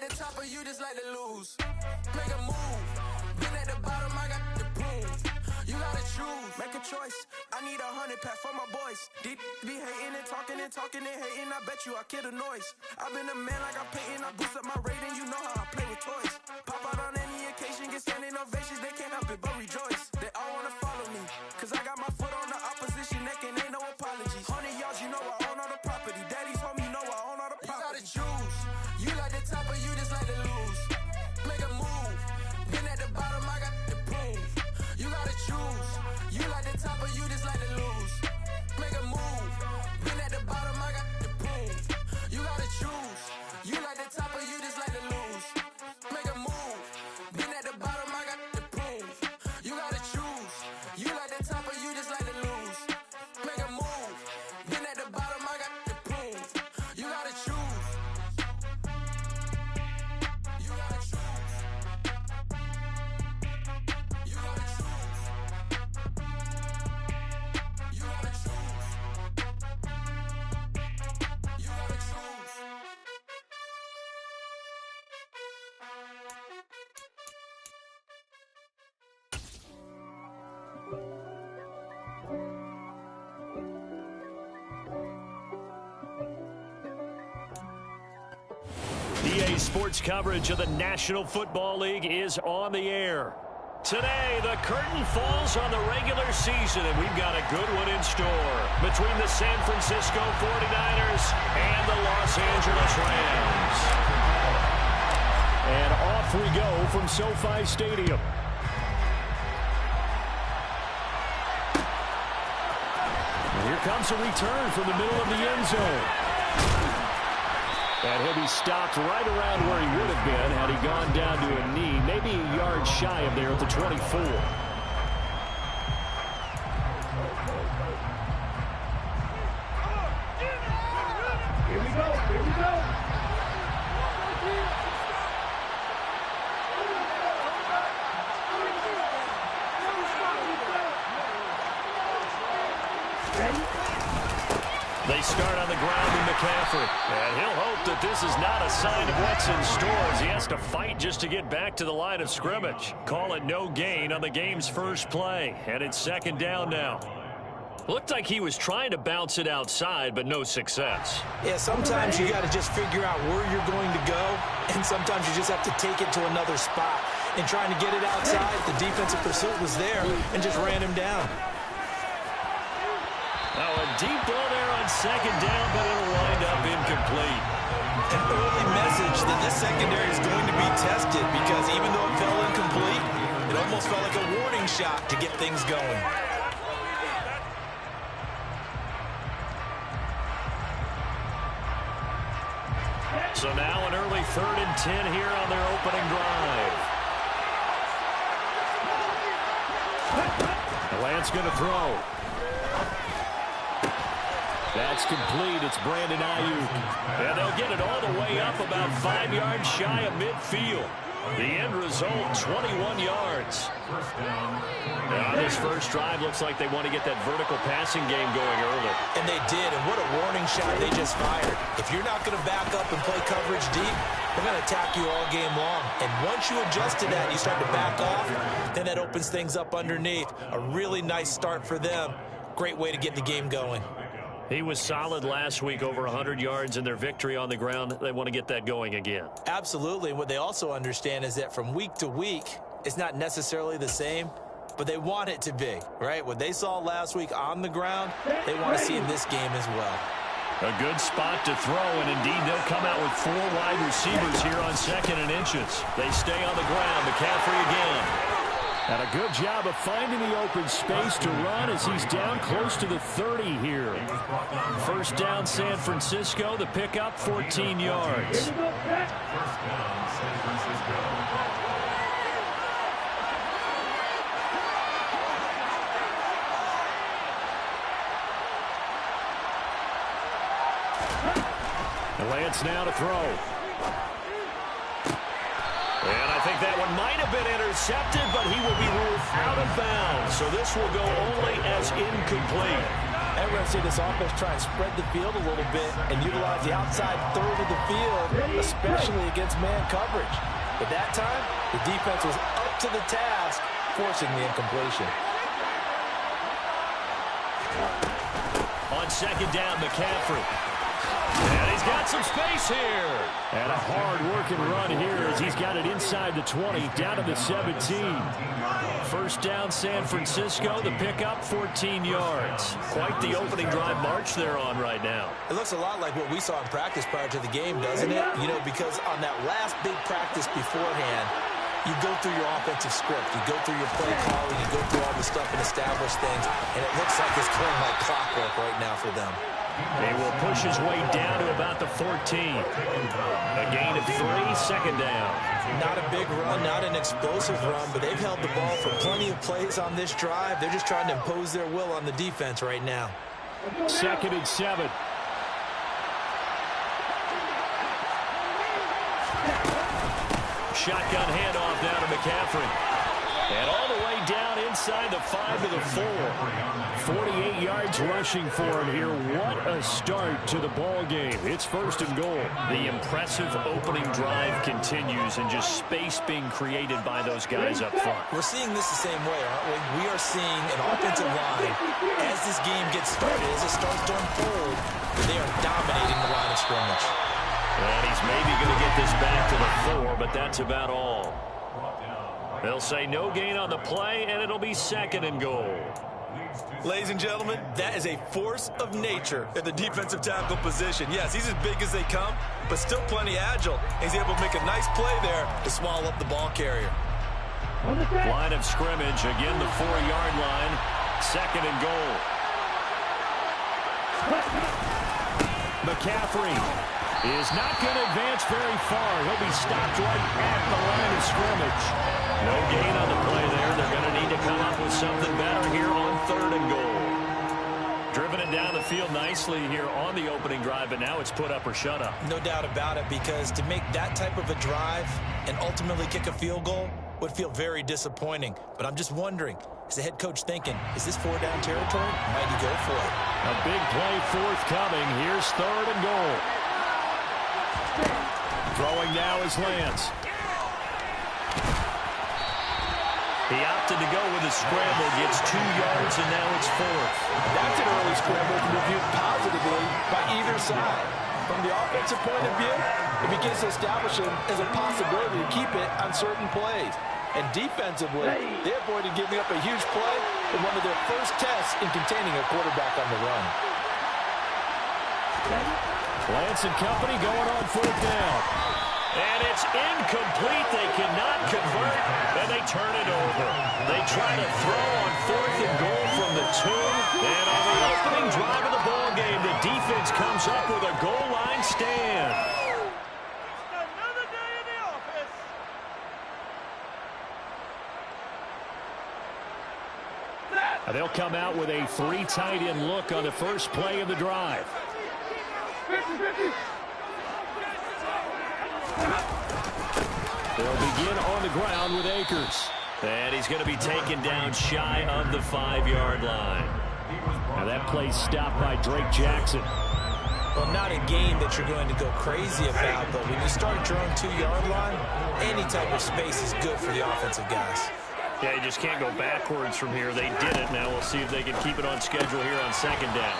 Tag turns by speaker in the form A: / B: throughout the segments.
A: the top or you just like to lose? Make a move. Been at the bottom, I got the proof. You gotta choose, make a choice. I need 100 pack for my boys. Deep be hating and talking and talking and hating. I bet you I kill the noise. I've been a man like I'm Peyton. I boost up my rating. You know how I play with toys. Pop out on any occasion, get standing ovations. They can't help it but rejoice. They all wanna follow me, cause I got my foot on the opposition neck and ain't no apologies. 100 yards, you know I own all the property. Daddy's home, you know I own all the property. You gotta choose. You like the top or you just like to lose? Make a move. Been at the bottom, I got the proof. You gotta choose. You like the top or you just like to lose? Make a move. Been at the bottom, I got the proof. You gotta choose. You like the top or you just like to lose? Make a move. Been at the bottom, I got the proof. You gotta choose. You like the top or you just like to lose? Make a move. Been at the bottom, I got the proof. You gotta choose. You gotta choose. You gotta choose. You gotta choose. You gotta choose.
B: EA Sports coverage of the National Football League is on the air. Today, the curtain falls on the regular season, and we've got a good one in store between the San Francisco 49ers and the Los Angeles Rams. And off we go from SoFi Stadium. And here comes a return from the middle of the end zone. And he'll be stopped right around where he would have been had he gone down to a knee, maybe a yard shy of there at the 24.
C: Here we go, here we go.
B: They start on the ground in McCaffrey. And he'll hope that this is not a sign of what's in store as he has to fight just to get back to the line of scrimmage. Call it no gain on the game's first play. And it's second down now. Looked like he was trying to bounce it outside, but no success.
D: Yeah, sometimes you got to just figure out where you're going to go, and sometimes you just have to take it to another spot. And trying to get it outside, the defensive pursuit was there and just ran him down.
B: Now a deep ball there on second down, but it'll wind up incomplete.
D: An early message that this secondary is going to be tested because even though it fell incomplete, it almost felt like a warning shot to get things going.
B: So now an early 3rd and 10 here on their opening drive. Lance going to throw. That's complete. It's Brandon Ayuk. And they'll get it all the way up about 5 yards shy of midfield. The end result, 21 yards. Now, this first drive looks like they want to get that vertical passing game going early.
D: And they did, and what a warning shot they just fired. If you're not going to back up and play coverage deep, they're going to attack you all game long. And once you adjust to that, you start to back off, then that opens things up underneath. A really nice start for them. Great way to get the game going.
B: He was solid last week, over 100 yards in their victory on the ground. They want to get that going again.
D: Absolutely. What they also understand is that from week to week, it's not necessarily the same, but they want it to be, right? What they saw last week on the ground, they want to see in this game as well.
B: A good spot to throw, and indeed they'll come out with 4 wide receivers here on 2nd and inches. They stay on the ground. McCaffrey again. And a good job of finding the open space to run as he's down close to the 30 here. First down, San Francisco. The pickup, 14 yards. Lance now to throw. And I think that one might have been intercepted, but he will be ruled out of bounds. So this will go only as incomplete.
D: And we're going to see this offense try and spread the field a little bit and utilize the outside third of the field, especially against man coverage. But that time, the defense was up to the task, forcing the incompletion.
B: On second down, McCaffrey. And he's got some space here. And a hard-working run here as he's got it inside the 20, down to the 17. First down, San Francisco. The pickup, 14 yards. Quite the opening drive march they're on right now.
D: It looks a lot like what we saw in practice prior to the game, doesn't it? You know, because on that last big practice beforehand, you go through your offensive script, you go through your play calling, you go through all the stuff and establish things, and it looks like it's going like clockwork right now for them.
B: He will push his way down to about the 14. A gain of 3, second down.
D: Not a big run, not an explosive run, but they've held the ball for plenty of plays on this drive. They're just trying to impose their will on the defense right now.
B: 2nd and 7. Shotgun handoff down to McCaffrey. And all the way down inside the 5 to the 4. 48 yards rushing for him here. What a start to the ball game. It's 1st and goal. The impressive opening drive continues and just space being created by those guys up front.
D: We're seeing this the same way, aren't we? We are seeing an offensive line as this game gets started, as it starts to unfold, they are dominating the line of scrimmage.
B: And he's maybe going to get this back to the 4, but that's about all. They'll say no gain on the play, and it'll be 2nd and goal.
D: Ladies and gentlemen, that is a force of nature at the defensive tackle position. Yes, he's as big as they come, but still plenty agile. He's able to make a nice play there to swallow up the ball carrier.
B: Line of scrimmage, again the 4-yard line. 2nd and goal. McCaffrey is not going to advance very far. He'll be stopped right at the line of scrimmage. No gain on the play there. They're going to need to come up with something better here on 3rd and goal. Driven it down the field nicely here on the opening drive, but now it's put up or shut up.
D: No doubt about it, because to make that type of a drive and ultimately kick a field goal would feel very disappointing. But I'm just wondering, is the head coach thinking, is this 4-down territory? Might he go for it?
B: A big play forthcoming. Here's 3rd and goal. Throwing now is Lance. He opted to go with a scramble, gets 2 yards, and now it's 4th.
E: That's an early scramble to be viewed positively by either side. From the offensive point of view, it begins to establish him as a possibility to keep it on certain plays. And defensively, they avoided giving up a huge play in one of their first tests in containing a quarterback on the run.
B: Lance and company going on 4th down. And it's incomplete. They cannot convert, and they turn it over. They try to throw on 4th and goal from the 2. And on the opening drive of the ball game, the defense comes up with a goal line stand.
C: Another day in the office.
B: And they'll come out with a 3 tight end look on the first play of the drive. They'll begin on the ground with Akers. And he's going to be taken down shy of the 5-yard line. Now that play stopped by Drake Jackson.
D: Well, not a game that you're going to go crazy about, but when you start at your own 2-yard line, any type of space is good for the offensive guys.
B: Yeah, you just can't go backwards from here. They did it. Now we'll see if they can keep it on schedule here on 2nd down.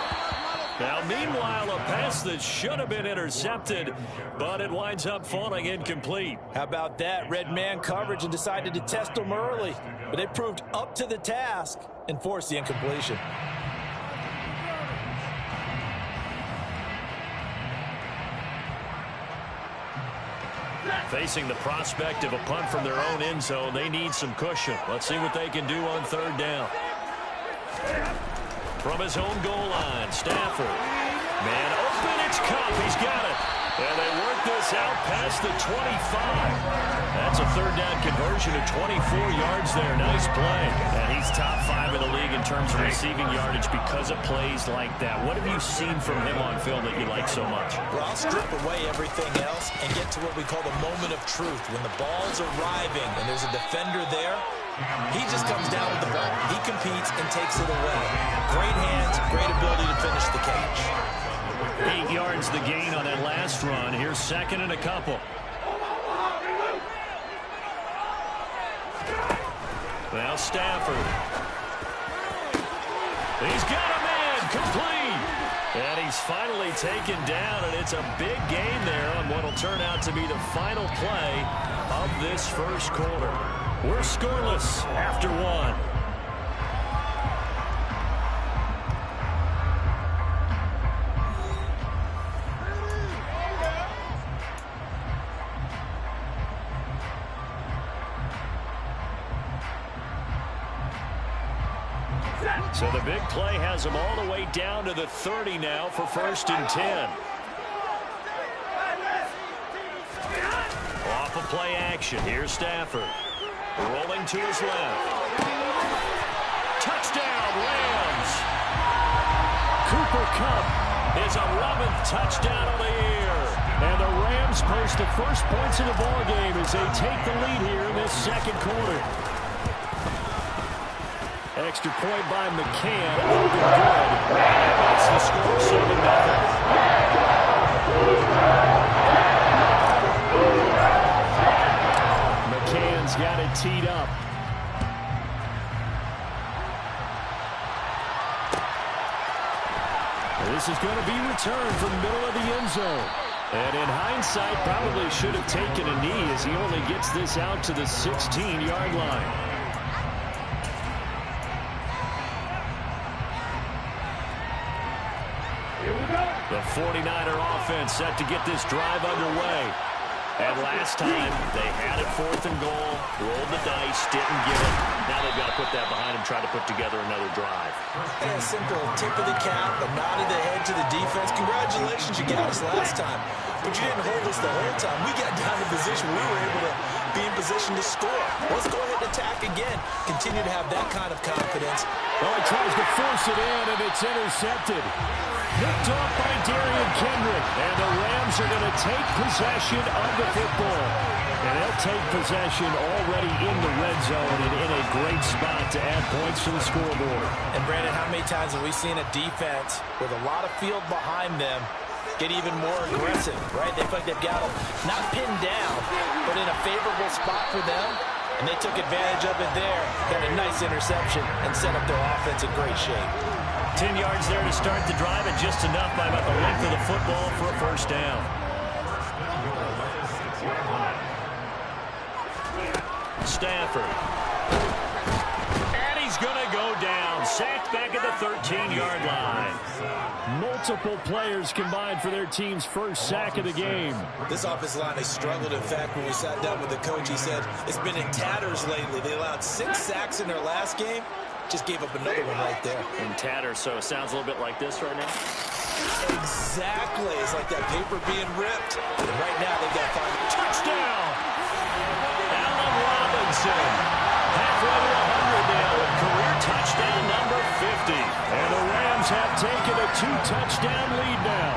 B: Now, meanwhile, a pass that should have been intercepted, but it winds up falling incomplete.
E: How about that? Red man coverage and decided to test them early. But they proved up to the task and forced the incompletion.
B: Facing the prospect of a punt from their own end zone, they need some cushion. Let's see what they can do on 3rd down. From his own goal line, Stafford. Man open, it's Cup. He's got it. And they work this out past the 25. That's a 3rd down conversion of 24 yards there. Nice play. And he's top 5 in the league in terms of receiving yardage because of plays like that. What have you seen from him on film that you like so much?
D: Well, I'll strip away everything else and get to what we call the moment of truth. When the ball's arriving and there's a defender there, He just comes down with the ball. He competes and takes it away. Great hands, great ability to finish the catch.
B: 8 yards the gain on that last run. Here's second and a couple. Now Stafford. He's got a man complete. And he's finally taken down, and it's a big gain there on what will turn out to be the final play of this first quarter. We're scoreless after one. So the big play has them all the way down to the 30 now for 1st and 10. Off of play action. Here's Stafford. Rolling to his left. Touchdown, Rams. Cooper Kupp, his 11th touchdown of the year. And the Rams post the first points of the ballgame as they take the lead here in this second quarter. Extra point by McCann. Good. That's the score, 7-0. McCann's got it teed up. This is going to be returned from the middle of the end zone. And in hindsight, probably should have taken a knee as he only gets this out to the 16-yard line. The 49er offense set to get this drive underway. And last time, they had it 4th and goal, rolled the dice, didn't get it. Now they've got to put that behind them, try to put together another drive.
D: And a simple tip of the cap, a nod of the head to the defense. Congratulations, you got us last time. But you didn't hold us the whole time. We got down to position. We were able to be in position to score. Let's go ahead and attack again. Continue to have that kind of confidence.
B: Well, he tries to force it in, and it's intercepted. Nicked off by Darian Kendrick. And the Rams are going to take possession of the football. And they'll take possession already in the red zone and in a great spot to add points to the scoreboard.
D: And, Brandon, how many times have we seen a defense with a lot of field behind them get even more aggressive, right? They feel like they've got them not pinned down, but in a favorable spot for them. And they took advantage of it there. Got a nice interception and set up their offense in great shape.
B: 10 yards there to start the drive, and just enough by about the length of the football for a first down. Stafford. And he's going to go down. Sacked back at the 13-yard line. Multiple players combined for their team's first sack of the game.
D: This offensive line has struggled. In fact, when we sat down with the coach, he said it's been in tatters lately. They allowed 6 sacks in their last game. Just gave up another one right there.
B: In tatters, so it sounds a little bit like this right now.
D: Exactly. It's like that paper being ripped. And right now, they've got 5.
B: Touchdown! Allen Robinson. Halfway to 100 now with career touchdown number 50. And the Rams have taken a 2-touchdown lead now.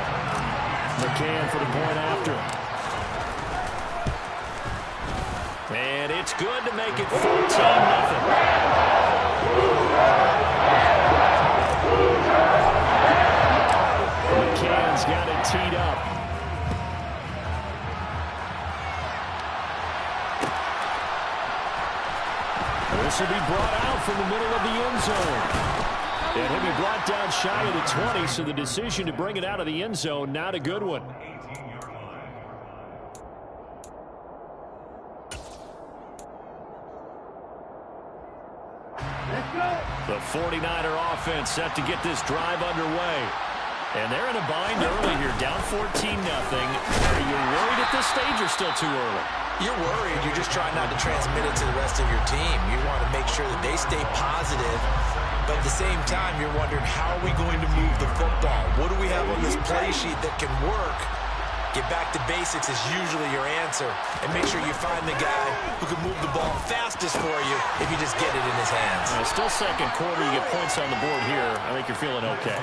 B: McCann for the point after. And it's good to make it 14-0. McCann's got it teed up. This will be brought out from the middle of the end zone. And he'll be brought down shy of the 20, so the decision to bring it out of the end zone, not a good one. The 49er offense set to get this drive underway. And they're in a bind early here, down 14-0. Are you worried at this stage or still too early?
D: You're worried. You're just trying not to transmit it to the rest of your team. You want to make sure that they stay positive. But at the same time, you're wondering, how are we going to move the football? What do we have on this play sheet that can work? Get back to basics is usually your answer. And make sure you find the guy who can move the ball fastest for you if you just get it in his hands.
B: Still second quarter. You get points on the board here. I think you're feeling okay.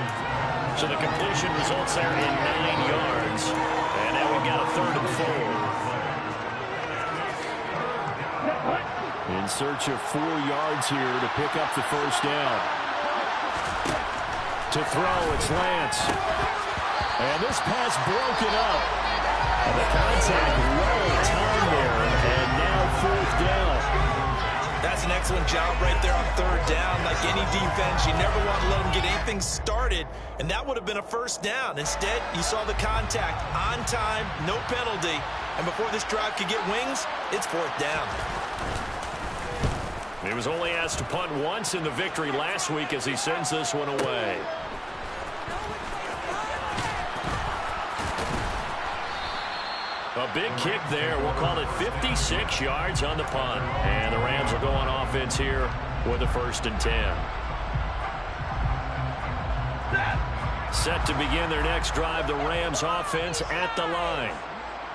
B: So the completion results there in 9 yards. And now we've got a 3rd and 4. In search of 4 yards here to pick up the first down. To throw, it's Lance. And this pass broken up. And the contact well timed there. And now 4th down.
D: That's an excellent job right there on 3rd down. Like any defense, you never want to let them get anything started, and that would have been a first down. Instead, you saw the contact on time, no penalty, and before this drive could get wings, it's 4th down.
B: He was only asked to punt once in the victory last week as he sends this one away. A big kick there. We'll call it 56 yards on the punt. And the Rams will go on offense here with a 1st and 10. Set to begin their next drive, the Rams offense at the line.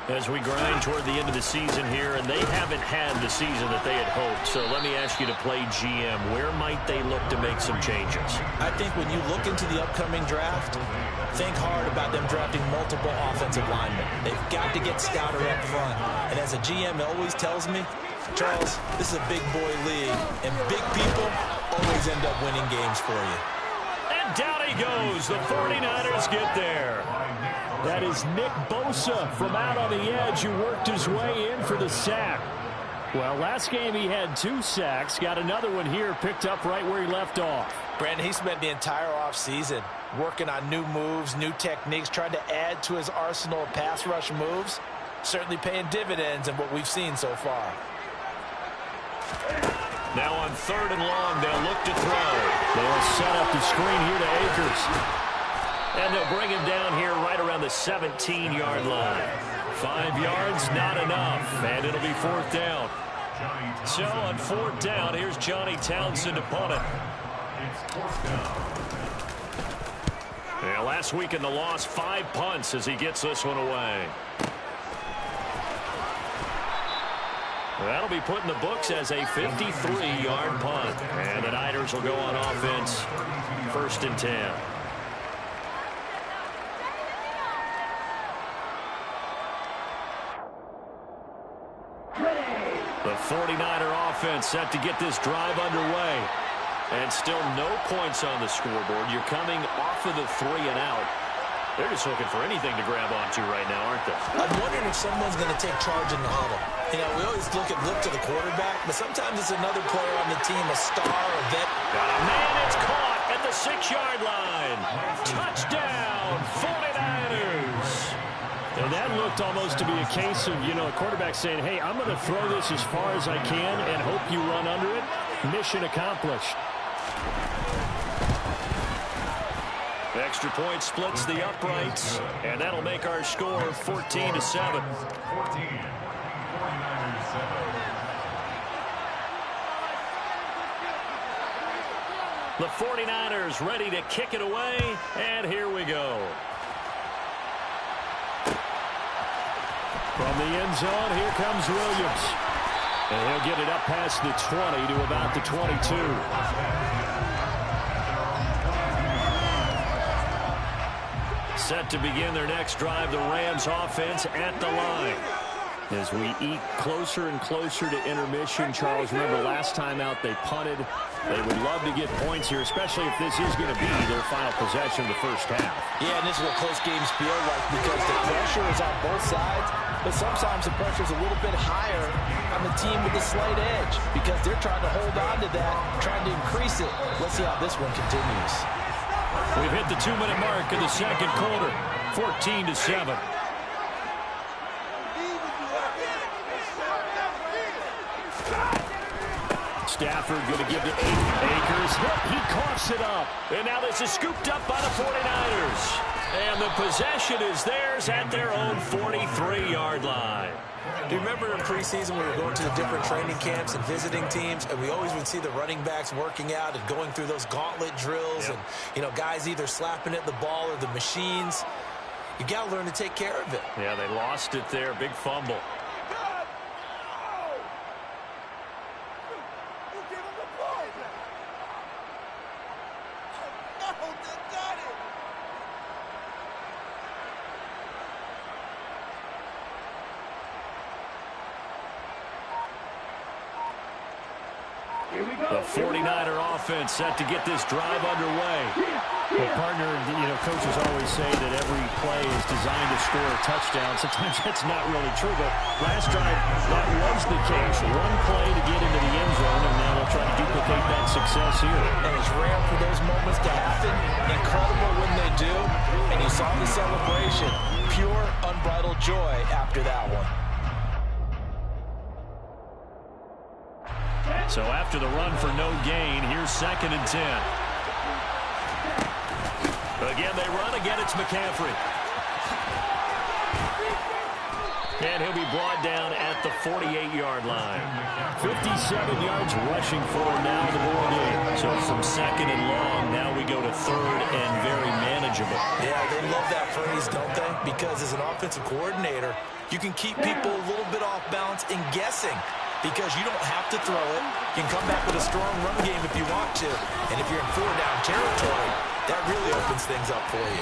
B: As we grind toward the end of the season here, and they haven't had the season that they had hoped. So let me ask you to play GM. Where might they look to make some changes?
D: I think when you look into the upcoming draft, think hard about them drafting multiple offensive linemen. They've got to get stouter up front. And as a GM always tells me, Charles, this is a big boy league, and big people always end up winning games for you.
B: And down he goes. The 49ers get there. That is Nick Bosa from out on the edge who worked his way in for the sack. Well, last game he had 2 sacks. Got another one here picked up right where he left off.
D: Brandon, he spent the entire offseason working on new moves, new techniques, trying to add to his arsenal of pass rush moves. Certainly paying dividends in what we've seen so far.
B: Now on 3rd and long, they'll look to throw. They'll set up the screen here to Akers. And they'll bring him down here right around the 17-yard line. 5 yards, not enough. And it'll be 4th down. So on 4th down, here's Johnny Townsend to punt it. Yeah, last week in the loss, 5 punts as he gets this one away. That'll be put in the books as a 53-yard punt. And the Niners will go on offense, 1st and 10. The 49er offense set to get this drive underway. And still no points on the scoreboard. You're coming off of the 3 and out. They're just looking for anything to grab onto right now, aren't they?
D: I'm wondering if someone's going to take charge in the huddle. You know, we always look to the quarterback, but sometimes it's another player on the team, a star, a vet.
B: Got a man, it's caught at the 6-yard line. Touchdown, 49ers. And that looked almost to be a case of, you know, a quarterback saying, hey, I'm going to throw this as far as I can and hope you run under it. Mission accomplished. Extra point splits the uprights, and that'll make our score 14-7.
F: 14, 49ers 7.
B: The 49ers ready to kick it away, and here we go. From the end zone, here comes Williams. And he'll get it up past the 20 to about the 22. Set to begin their next drive, the Rams offense at the line. As we eat closer and closer to intermission, Charles, remember last time out they punted. They would love to get points here, especially if this is going to be their final possession of the first half.
D: Yeah, and this is what close games feel like because the pressure is on both sides, but sometimes the pressure is a little bit higher on the team with the slight edge because they're trying to hold on to that, trying to increase it. Let's see how this one continues.
B: We've hit the 2-minute mark in the second quarter, 14-7. Stafford going to give to Akers. He coughs it up. And now this is scooped up by the 49ers. And the possession is theirs at their own 43-yard line.
D: Do you remember in preseason we were going to the different training camps and visiting teams, and we always would see the running backs working out and going through those gauntlet drills, and, you know, guys either slapping at the ball or the machines. You got to learn to take care of it.
B: Yeah, they lost it there. Big fumble. The 49er offense set to get this drive underway.
F: Well, partner, coaches always say that every play is designed to score a touchdown. Sometimes that's not really true, but last drive, that was the case. One play to get into the end zone, and now they'll try to duplicate that success here.
D: And it's rare for those moments to happen. Incredible when they do. And you saw the celebration. Pure, unbridled joy after that one.
B: So after the run for no gain, here's 2nd and 10. Again, they run. Again, it's McCaffrey. And he'll be brought down at the 48-yard line.
F: 57 yards rushing for him now, the ball game.
B: So from 2nd and long, now we go to 3rd and very manageable.
D: Yeah, they love that phrase, don't they? Because as an offensive coordinator, you can keep people a little bit off balance and guessing. Because you don't have to throw it. You can come back with a strong run game if you want to. And if you're in 4-down territory, that really opens things up for you.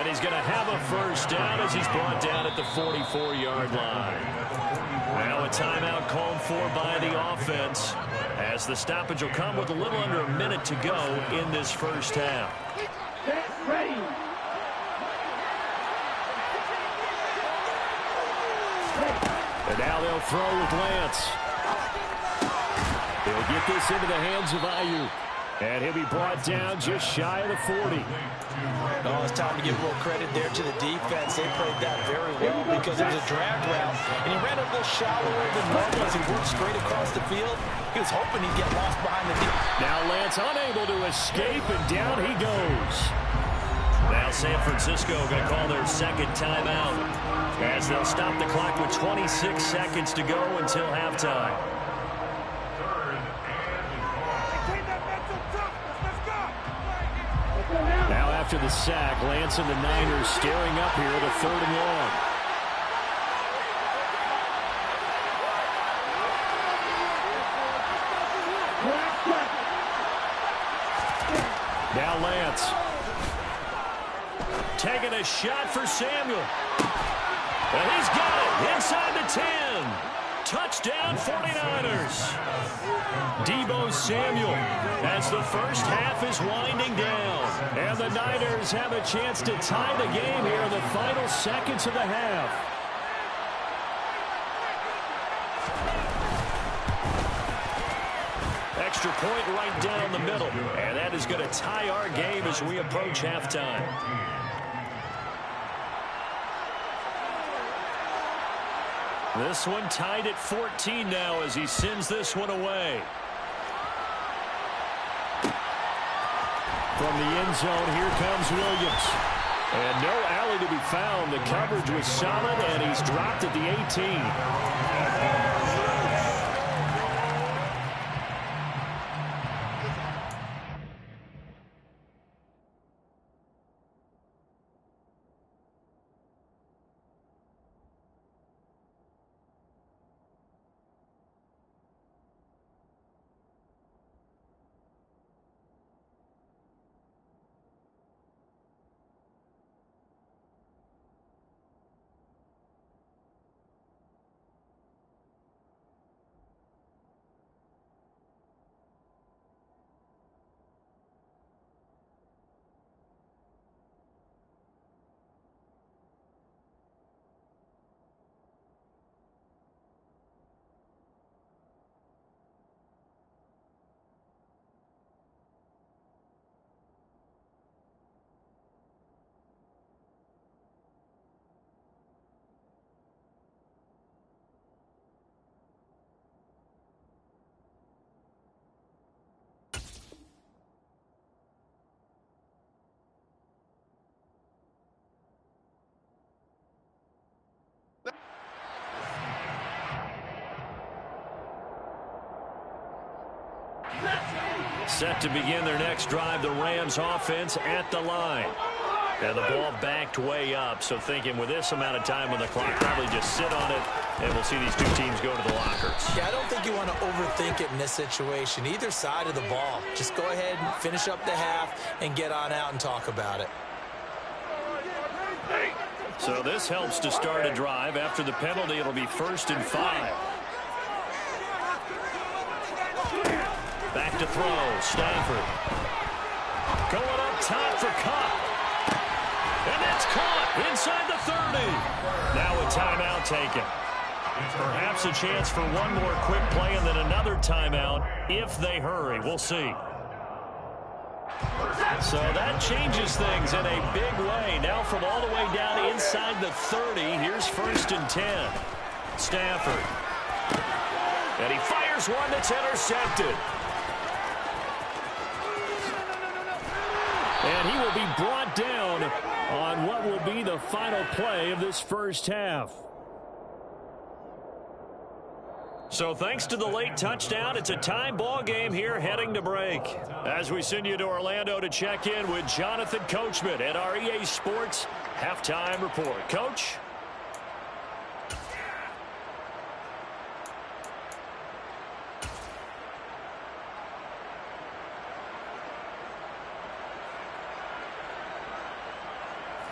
B: And he's going to have a first down as he's brought down at the 44-yard line. Now a timeout called for by the offense, as the stoppage will come with a little under a minute to go in this first half.
C: Ready.
F: And now they'll throw with Lance. They'll get this into the hands of Ayuk. And he'll be brought down just shy of the 40.
D: Oh, it's time to give a little credit there to the defense. They played that very well because it was a drag route. And he ran a little shallower than normal as he worked straight across the field. He was hoping he'd get lost behind the defense.
F: Now Lance unable to escape, and down he goes.
B: Now San Francisco going to call their 2nd timeout, as they'll stop the clock with 26 seconds to go until halftime.
F: Now after the sack, Lance and the Niners staring up here at a 3rd and long. Now Lance.
B: Taking a shot for Samuel. And he's got it inside the 10. Touchdown 49ers. Deebo Samuel as the first half is winding down.
F: And the Niners have a chance to tie the game here in the final seconds of the half.
B: Extra point right down the middle. And that is going to tie our game as we approach halftime. This one tied at 14 now as he sends this one away.
F: From the end zone, here comes Williams. And no alley to be found. The coverage was solid, and he's dropped at the 18.
B: Set to begin their next drive, the Rams offense at the line. And the ball backed way up, so thinking with this amount of time on the clock, probably just sit on it, and we'll see these two teams go to the lockers.
D: Yeah, I don't think you want to overthink it in this situation. Either side of the ball. Just go ahead and finish up the half and get on out and talk about it.
B: So this helps to start a drive. After the penalty, it'll be 1st and 5. Back to throw, Stafford. Going up top for Cup. And that's caught inside the 30. Now a timeout taken. Perhaps a chance for one more quick play and then another timeout if they hurry. We'll see. So that changes things in a big way. Now from all the way down inside the 30, here's 1st and 10. Stafford. And he fires one that's intercepted. And he will be brought down on what will be the final play of this first half. So thanks to the late touchdown, it's a tie ball game here heading to break. As we send you to Orlando to check in with Jonathan Coachman at our EA Sports Halftime Report. Coach?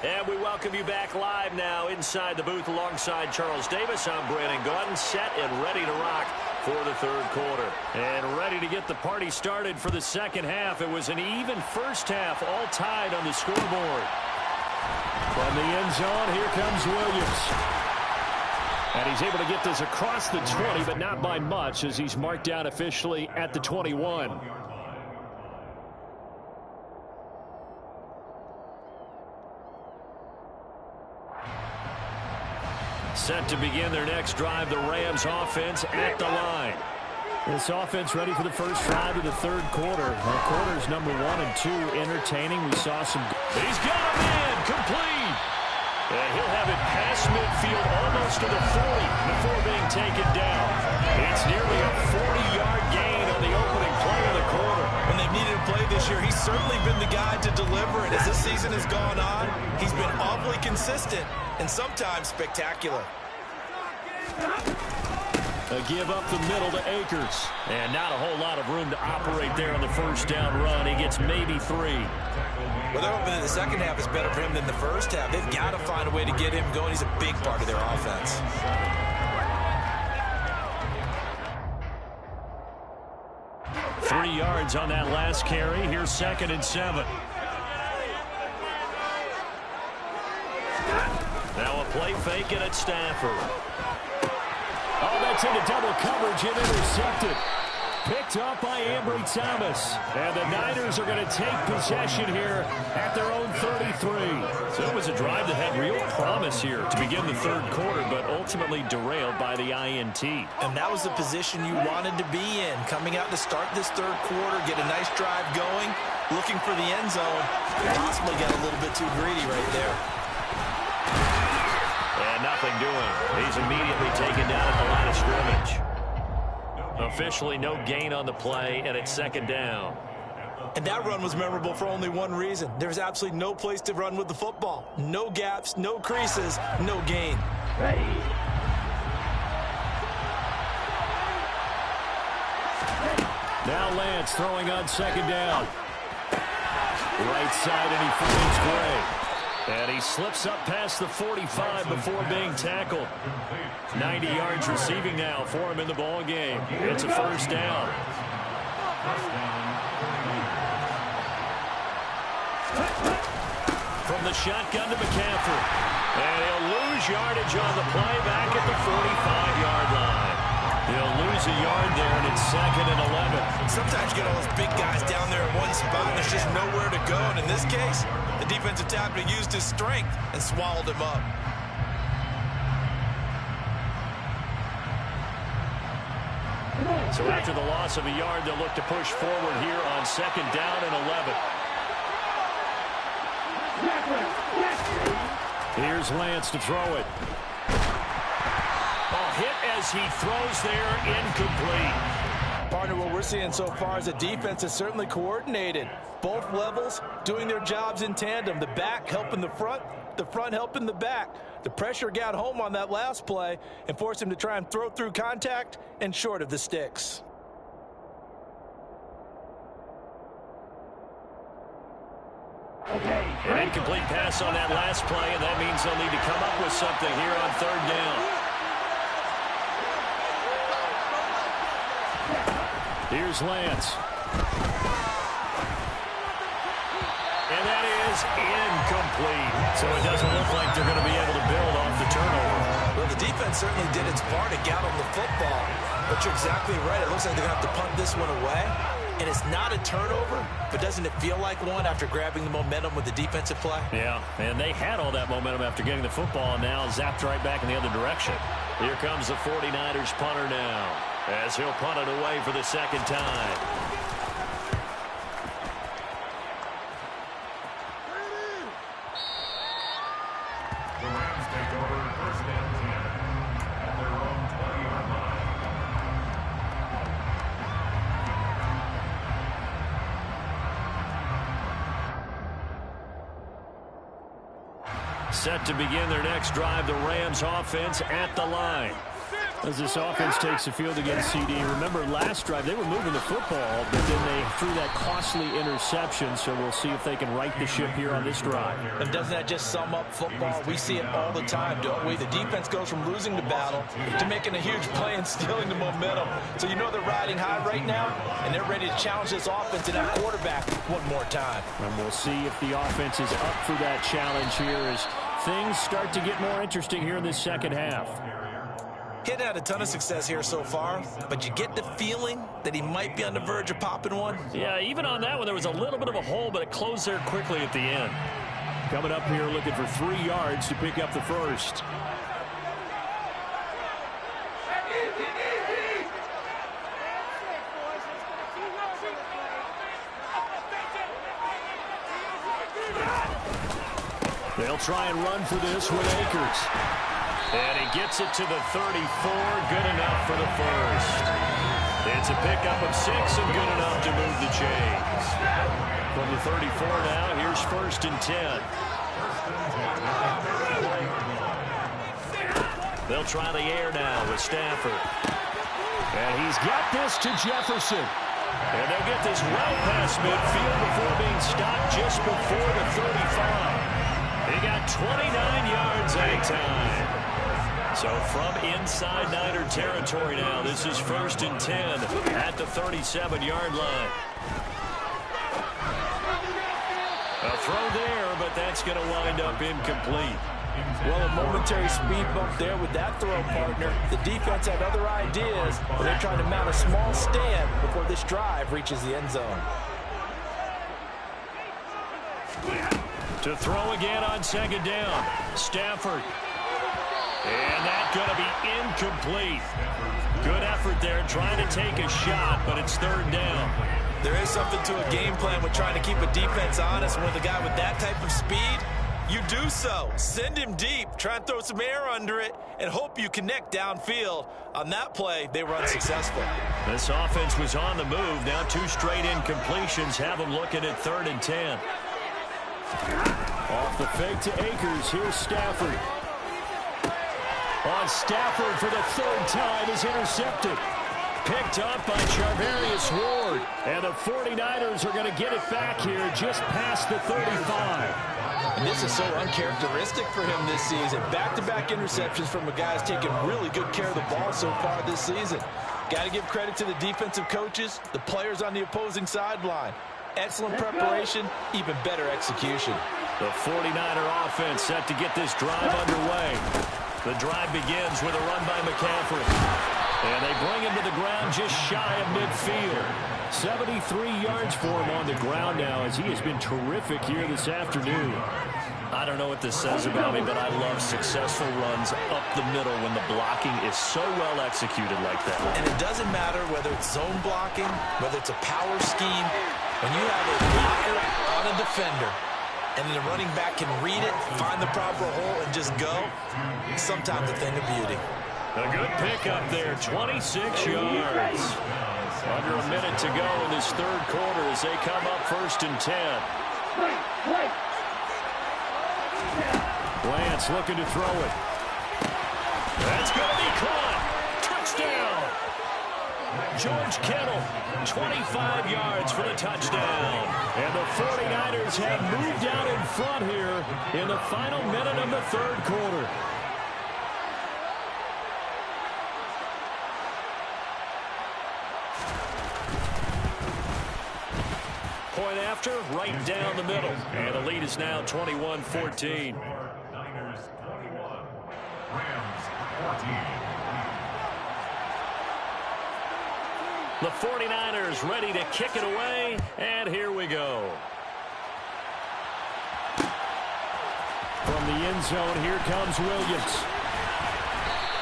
B: And we welcome you back live now inside the booth alongside Charles Davis. I'm Brandon Gaudin, set and ready to rock for the third quarter. And ready to get the party started for the second half. It was an even first half, all tied on the scoreboard. From the end zone, here comes Williams. And he's able to get this across the 20, but not by much as he's marked down officially at the 21. Set to begin their next drive, the Rams offense at the line. This offense ready for the first drive of the third quarter. Quarters number 1 and 2 entertaining. We saw some. He's got him in, complete. And he'll have it past midfield almost to the 40 before being taken down. It's nearly a 40-yard gain on the opening play of the quarter.
D: When they've needed a play this year, he's certainly been the guy to deliver. And as this season has gone on, he's been awfully consistent and sometimes spectacular.
B: A give up the middle to Akers. And not a whole lot of room to operate there on the first down run. He gets maybe 3.
D: Well, they're hoping that the second half is better for him than the first half. They've got to find a way to get him going. He's a big part of their offense.
B: Three yards on that last carry. Here's 2nd and 7. Now a play fake and it's Stafford. Oh, that's into double coverage and intercepted. Picked up by Ambry Thomas. And the Niners are going to take possession here at their own 33. So it was a drive that had real promise here to begin the third quarter, but ultimately derailed by the INT.
D: And that was the position you wanted to be in. Coming out to start this third quarter, get a nice drive going, looking for the end zone. Possibly got a little bit too greedy right there.
B: And nothing doing. He's immediately taken down at the line of scrimmage. Officially no gain on the play, and it's 2nd down.
D: And that run was memorable for only one reason. There's absolutely no place to run with the football. No gaps, no creases, no gain.
C: Ready.
B: Now Lance throwing on 2nd down. Right side, and he finds Gray. And he slips up past the 45 before being tackled. 90 yards receiving now for him in the ball game. It's a first down. From the shotgun to McCaffrey. And he'll lose yardage on the play back at the 45-yard line. He'll lose a yard there, and it's 2nd and 11.
D: Sometimes you get all those big guys down there in one spot, and there's just nowhere to go. And in this case, the defensive tackle used his strength and swallowed him up.
B: So after the loss of a yard, they'll look to push forward here on 2nd down and 11. Here's Lance to throw it. Hit as he throws there, incomplete.
E: Partner, what we're seeing so far is the defense is certainly coordinated. Both levels doing their jobs in tandem. The back helping the front helping the back. The pressure got home on that last play and forced him to try and throw through contact and short of the sticks.
B: An incomplete pass on that last play, and that means they'll need to come up with something here on 3rd down. Here's Lance. And that is incomplete. So it doesn't look like they're going to be able to build off the turnover.
D: Well, the defense certainly did its part to get on the football. But you're exactly right. It looks like they're going to have to punt this one away. And it's not a turnover, but doesn't it feel like one after grabbing the momentum with the defensive play?
B: Yeah, and they had all that momentum after getting the football, and now zapped right back in the other direction. Here comes the 49ers punter now, as he'll punt it away for the second time.
G: The Rams take over first and 10 at their own 20-yard line.
B: Set to begin their next drive, the Rams offense at the line.
F: As this offense takes the field against CD, remember last drive they were moving the football, but then they threw that costly interception, so we'll see if they can right the ship here on this drive.
E: And doesn't that just sum up football? We see it all the time, don't we? The defense goes from losing the battle to making a huge play and stealing the momentum. So you know they're riding high right now, and they're ready to challenge this offense and that quarterback one more time.
F: And we'll see if the offense is up for that challenge here as things start to get more interesting here in this second half.
D: Kid had a ton of success here so far, but you get the feeling that he might be on the verge of popping one.
B: Yeah, even on that one, there was a little bit of a hole, but it closed there quickly at the end.
F: Coming up here looking for 3 yards to pick up the first. They'll try and run for this with Akers.
B: And he gets it to the 34, good enough for the first. It's a pickup of 6 and good enough to move the chains. From the 34 now, here's first and 10. They'll try the air now with Stafford. And he's got this to Jefferson. And they'll get this route past midfield before being stopped just before the 35. He got 29 yards that time. So from inside Niner territory now, this is first and 10 at the 37-yard line. A throw there, but that's going to wind up incomplete.
E: Well, a momentary speed bump there with that throw, partner. The defense had other ideas, but they're trying to mount a small stand before this drive reaches the end zone.
B: To throw again on second down, Stafford. And that's going to be incomplete. Good effort there trying to take a shot, but it's third down.
D: There is something to a game plan with trying to keep a defense honest. With a guy with that type of speed, you do so. Send him deep, try and throw some air under it, and hope you connect downfield. On that play, they were unsuccessful.
B: This offense was on the move. Now 2 straight incompletions have them looking at third and 10.
F: Off the fake to Akers, here's Stafford.
B: On Stafford for the 3rd time is intercepted. Picked up by Charvarius Ward. And the 49ers are going to get it back here just past the 35.
E: And this is so uncharacteristic for him this season. Back-to-back interceptions from a guy who's taken really good care of the ball so far this season. Got to give credit to the defensive coaches, the players on the opposing sideline. Excellent preparation, even better execution.
B: The 49er offense set to get this drive underway. The drive begins with a run by McCaffrey. And they bring him to the ground just shy of midfield.
F: 73 yards for him on the ground now as he has been terrific here this afternoon.
B: I don't know what this says about me, but I love successful runs up the middle when the blocking is so well executed like that.
D: And it doesn't matter whether it's zone blocking, whether it's a power scheme. When you have a blocker on a defender, and the running back can read it, find the proper hole, and just go, sometimes a thing of beauty.
B: A good pickup there, 26 yards. Under a minute to go in this third quarter as they come up first and 10.
F: Lance looking to throw it.
B: That's going to be caught. Touchdown. George Kittle, 25 yards for the touchdown.
F: And the 49ers have moved out in front here in the final minute of the third quarter.
B: point after, right down the middle. And the lead is now 21-14.
G: Niners 21, Rams 14.
B: The 49ers ready to kick it away, and here we go. From the end zone, here comes Williams.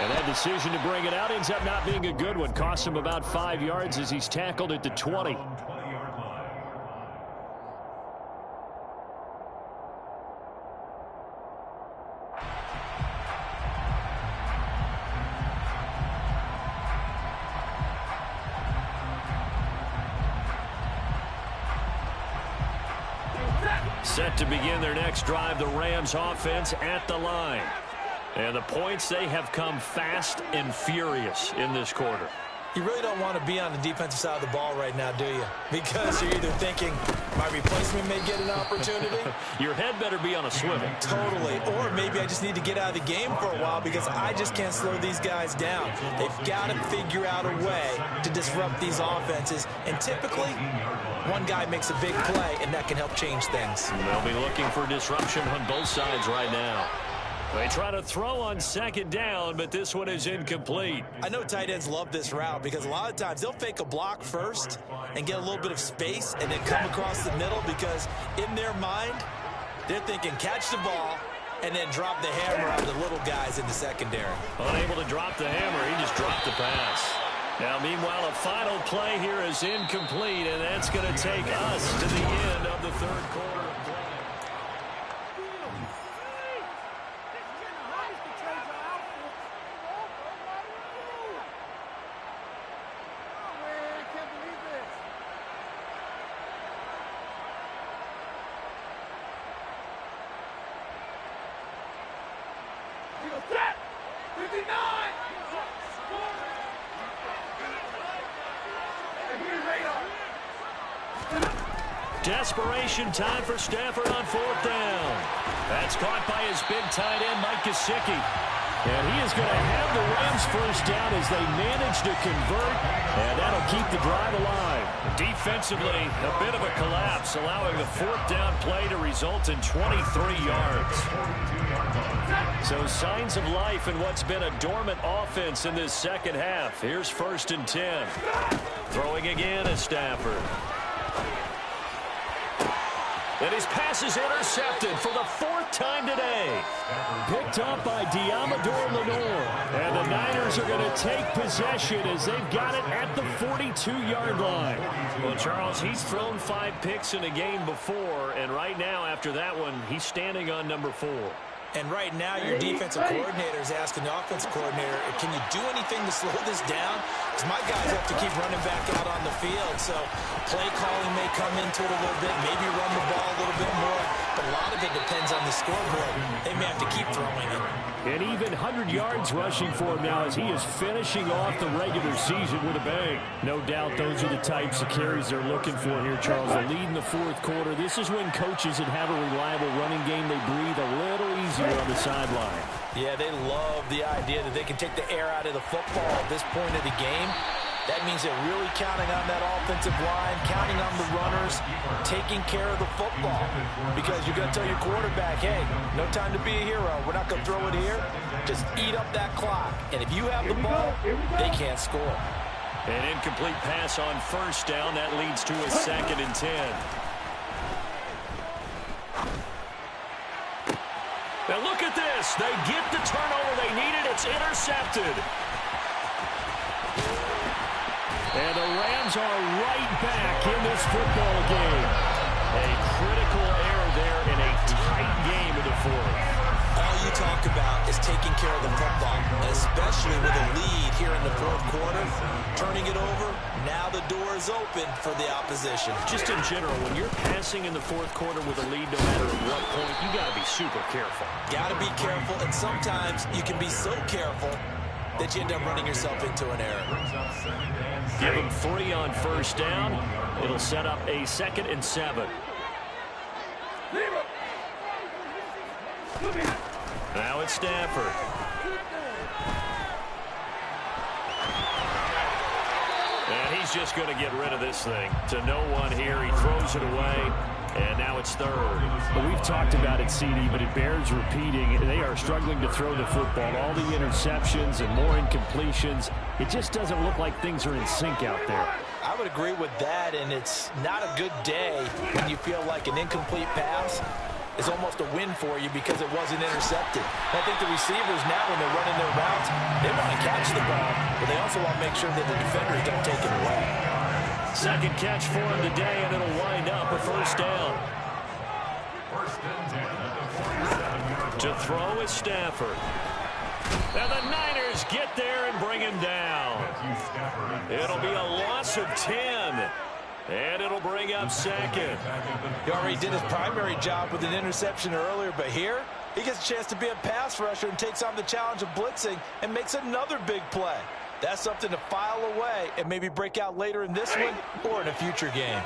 B: And that decision to bring it out ends up not being a good one. Costs him about 5 yards as he's tackled at the 20. Set to begin their next drive, the Rams offense at the line. And the points, they have come fast and furious in this quarter.
D: You really don't want to be on the defensive side of the ball right now, do you? Because you're either thinking, my replacement may get an opportunity.
B: Your head better be on a swivel.
D: Totally. Or maybe I just need to get out of the game for a while because I just can't slow these guys down. They've got to figure out a way to disrupt these offenses. And typically, one guy makes a big play, and that can help change things.
B: They'll be looking for disruption on both sides right now. They try to throw on second down, but this one is incomplete.
D: I know tight ends love this route because a lot of times they'll fake a block first and get a little bit of space and then come across the middle because in their mind, they're thinking catch the ball and then drop the hammer on the little guys in the secondary.
B: Unable to drop the hammer, he just dropped the pass. Now, meanwhile, a final play here is incomplete, and that's going to take us to the end of the third quarter. Desperation time for Stafford on fourth down. That's caught by his big tight end, Mike Gesicki. And he is going to have the Rams first down as they manage to convert, and that'll keep the drive alive. Defensively, a bit of a collapse, allowing the fourth down play to result in 23 yards. So signs of life in what's been a dormant offense in this second half. Here's 1st and 10. Throwing again is Stafford. And his pass is intercepted for the 4th time today. Picked up by Diamador Lenore. And the Niners are going to take possession as they've got it at the 42-yard line. Well, Charles, he's thrown 5 picks in a game before, and right now, after that one, he's standing on number 4.
D: And right now, your defensive coordinator is asking the offensive coordinator, can you do anything to slow this down? Because my guys have to keep running back out on the field. So play calling may come into it a little bit, maybe run the ball a little bit more. But a lot of it depends on the scoreboard. They may have to keep throwing it.
B: And even 100 yards rushing for him now as he is finishing off the regular season with a bang. No doubt those are the types of carries they're looking for here, Charles. The lead in the 4th quarter. This is when coaches that have a reliable running game, they breathe a little easier on the sideline.
D: Yeah, they love the idea that they can take the air out of the football at this point of the game. That means they're really counting on that offensive line, counting on the runners, taking care of the football. Because you're going to tell your quarterback, hey, no time to be a hero. We're not going to throw it here. Just eat up that clock. And if you have the ball, they can't score.
B: An incomplete pass on 1st down. That leads to a 2nd and 10. Now look at this. They get the turnover they needed. It's intercepted. And the Rams are right back in this football game. A critical error there in a tight game in the 4th.
D: All you talk about is taking care of the football, especially with a lead here in the 4th quarter. Turning it over, now the door is open for the opposition.
B: Just in general, when you're passing in the 4th quarter with a lead, no matter at what point, you got to be super careful.
D: Got to be careful, and sometimes you can be so careful that you end up running yourself into an error.
B: Give him 3 on 1st down. It'll set up a 2nd and 7. Now it's Stafford. And he's just going to get rid of this thing. To no one here. He throws it away. And now it's third.
F: Well, we've talked about it, CD, but it bears repeating. They are struggling to throw the football. All the interceptions and more incompletions. It just doesn't look like things are in sync out there.
E: I would agree with that, and it's not a good day when you feel like an incomplete pass is almost a win for you because it wasn't intercepted. And I think the receivers now, when they're running their routes, they want to catch the ball, but they also want to make sure that the defenders don't take it away.
B: Second catch for him today, and it'll wind up a first down.
G: First and 10 at the 47-yard line.
B: To throw is Stafford. And the Niners get there and bring him down. It'll be a loss of 10. And it'll bring up second.
E: He already did his primary job with an interception earlier, but here he gets a chance to be a pass rusher and takes on the challenge of blitzing and makes another big play. That's something to file away and maybe break out later in this one or in a future game.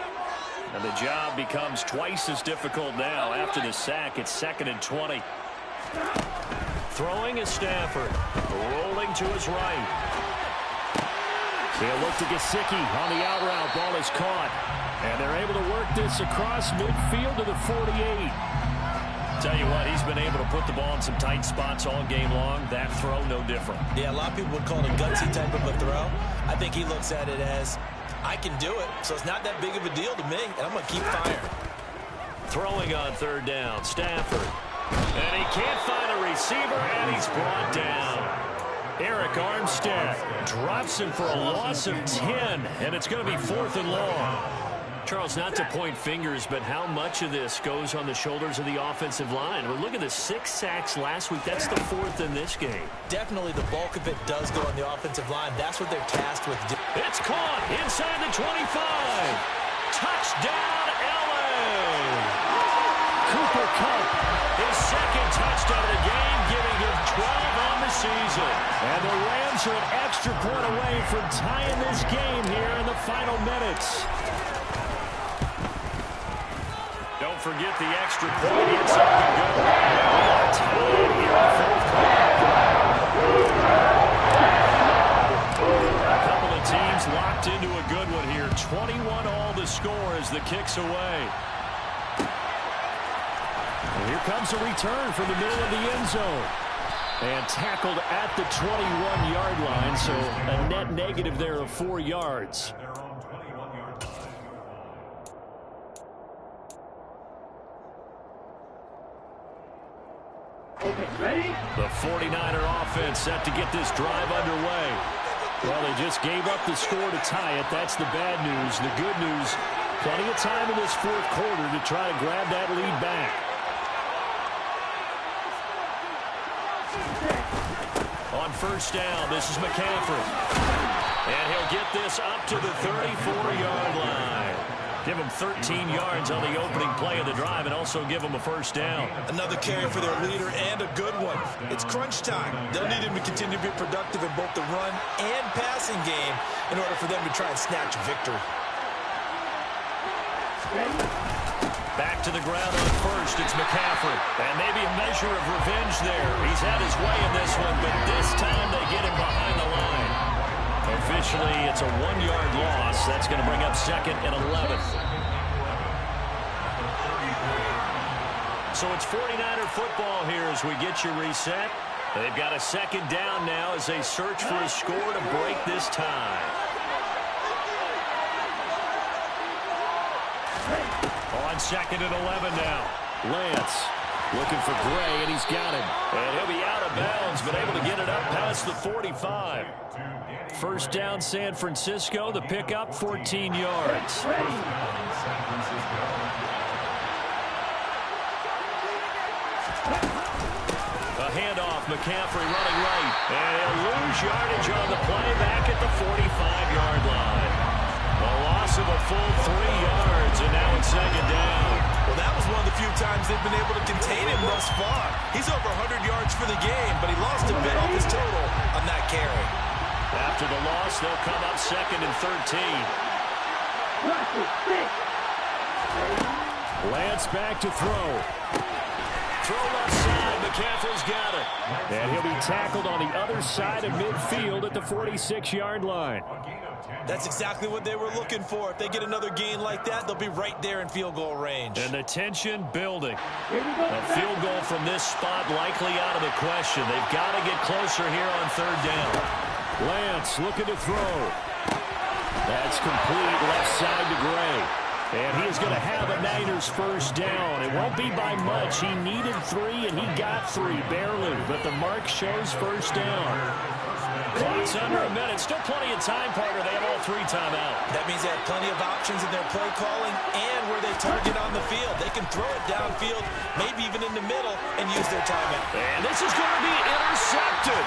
B: And the job becomes twice as difficult now. After the sack, it's 2nd and 20. Throwing is Stafford. Rolling to his right. He'll look to Gesicki on the out route. Ball is caught. And they're able to work this across midfield to the 48. Tell you what, he's been able to put the ball in some tight spots all game long. That throw, no different.
E: Yeah, a lot of people would call it a gutsy type of a throw. I think he looks at it as, I can do it, so it's not that big of a deal to me, and I'm going to keep firing.
B: Throwing on third down, Stafford. And he can't find a receiver, and he's brought down. Eric Armstead drops him for a loss of 10, and it's going to be 4th and long. Charles, not to point fingers, but how much of this goes on the shoulders of the offensive line? Well, look at the 6 sacks last week. That's the 4th in this game.
E: Definitely the bulk of it does go on the offensive line. That's what they're tasked with.
B: It's caught inside the 25. Touchdown, LA! Cooper Kupp, his 2nd touchdown of the game, giving him 12 on the season. And the Rams are an extra point away from tying this game here in the final minutes. Don't forget the extra point. It's up and good. We are tied here in the 4th quarter. A couple of teams locked into a good one here. 21 all the score as the kick's away. And here comes a return from the middle of the end zone. And tackled at the 21-yard line, so a net negative there of 4 yards. The 49er offense set to get this drive underway. Well, they just gave up the score to tie it. That's the bad news. The good news, plenty of time in this 4th quarter to try to grab that lead back. On first down, this is McCaffrey. And he'll get this up to the 34-yard line. Give them 13 yards on the opening play of the drive and also give them a first down.
E: Another carry for their leader and a good one. It's crunch time. They'll need him to continue to be productive in both the run and passing game in order for them to try and snatch victory.
B: Back to the ground on first. It's McCaffrey. And maybe a measure of revenge there. He's had his way in this one, but this time they get him behind the line. Officially, it's a 1-yard loss. That's going to bring up 2nd and 11. So it's 49er football here as we get you reset. They've got a 2nd down now as they search for a score to break this tie. On 2nd and 11 now. Lance looking for Gray, and he's got him. And he'll be out of bounds, but able to get it up past the 45. First down, San Francisco. The pickup, 14 yards. A handoff, McCaffrey running right. And he'll lose yardage on the play back at the 45-yard line. A loss of a full 3 yards, and now it's 2nd down.
E: Well, that was one of the few times they've been able to contain him thus far. He's over 100 yards for the game, but he lost a bit off his total on that carry.
B: After the loss, they'll come up 2nd and 13. Lance back to throw. Throw left side. McCaffrey's got it.
F: And he'll be tackled on the other side of midfield at the 46-yard line.
D: That's exactly what they were looking for. If they get another gain like that, they'll be right there in field goal range.
B: And the tension building. A field goal from this spot likely out of the question. They've got to get closer here on third down.
F: Lance looking to throw. That's complete left side to Gray. And he is going to have a Niners first down. It won't be by much. He needed 3, and he got 3, barely. But the mark shows first down. Clock's under a minute. Still plenty of time, partner. They have all 3 timeouts.
D: That means they have plenty of options in their play calling and where they target on the field. They can throw it downfield, maybe even in the middle, and use their timeout.
B: And this is going to be intercepted.